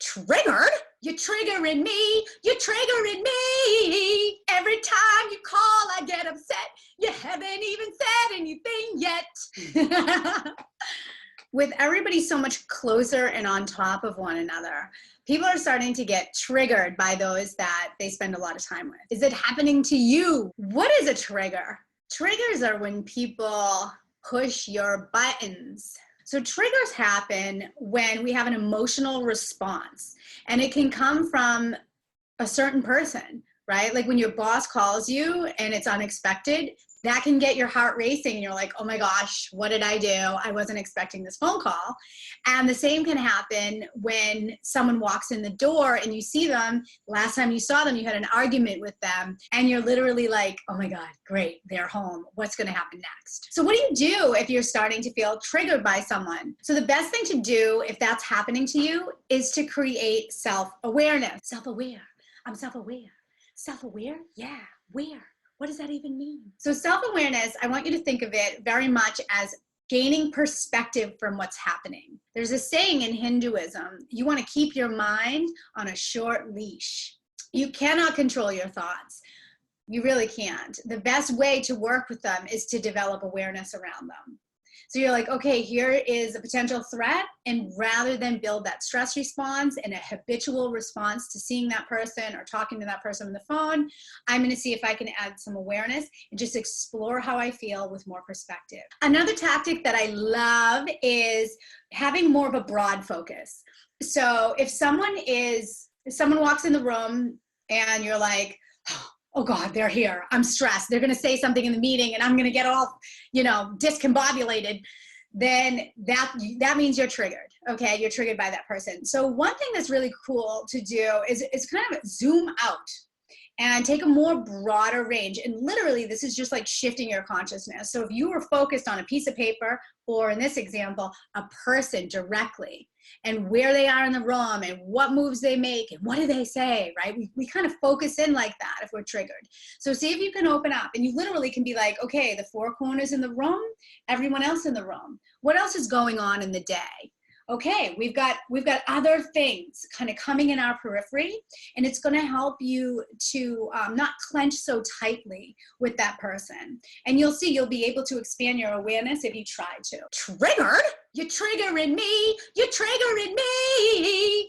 Triggered? You're triggering me. You're triggering me. Every time you call, I get upset. You haven't even said anything yet. With everybody so much closer and on top of one another, people are starting to get triggered by those that they spend a lot of time with. Is it happening to you? What is a trigger? Triggers are when people push your buttons. So triggers happen when we have an emotional response, and it can come from a certain person, right? Like when your boss calls you and it's unexpected, that can get your heart racing and you're like, oh my gosh, what did I do? I wasn't expecting this phone call. And the same can happen when someone walks in the door and you see them. Last time you saw them, you had an argument with them and you're literally like, oh my God, great, they're home. What's going to happen next? So what do you do if you're starting to feel triggered by someone? So the best thing to do if that's happening to you is to create self-awareness. Self-aware. I'm self-aware. Self-aware? Yeah, where? What does that even mean? So self-awareness, I want you to think of it very much as gaining perspective from what's happening. There's a saying in Hinduism, you want to keep your mind on a short leash. You cannot control your thoughts. You really can't. The best way to work with them is to develop awareness around them. So you're like, okay, here is a potential threat. And rather than build that stress response and a habitual response to seeing that person or talking to that person on the phone, I'm going to see if I can add some awareness and just explore how I feel with more perspective. Another tactic that I love is having more of a broad focus. So if someone walks in the room and you're like, oh God, they're here. I'm stressed. They're going to say something in the meeting and I'm going to get all, discombobulated. Then that means you're triggered. Okay. You're triggered by that person. So one thing that's really cool to do is kind of zoom out and take a more broader range. And literally this is just like shifting your consciousness. So if you were focused on a piece of paper, or in this example, a person directly, and where they are in the room and what moves they make and what do they say, right? We kind of focus in like that if we're triggered. So see if you can open up and you literally can be like, okay, the four corners in the room, everyone else in the room. What else is going on in the day? Okay, we've got other things kind of coming in our periphery, and it's going to help you to not clench so tightly with that person. And you'll be able to expand your awareness if you try to. Triggered? You're triggering me. You're triggering me.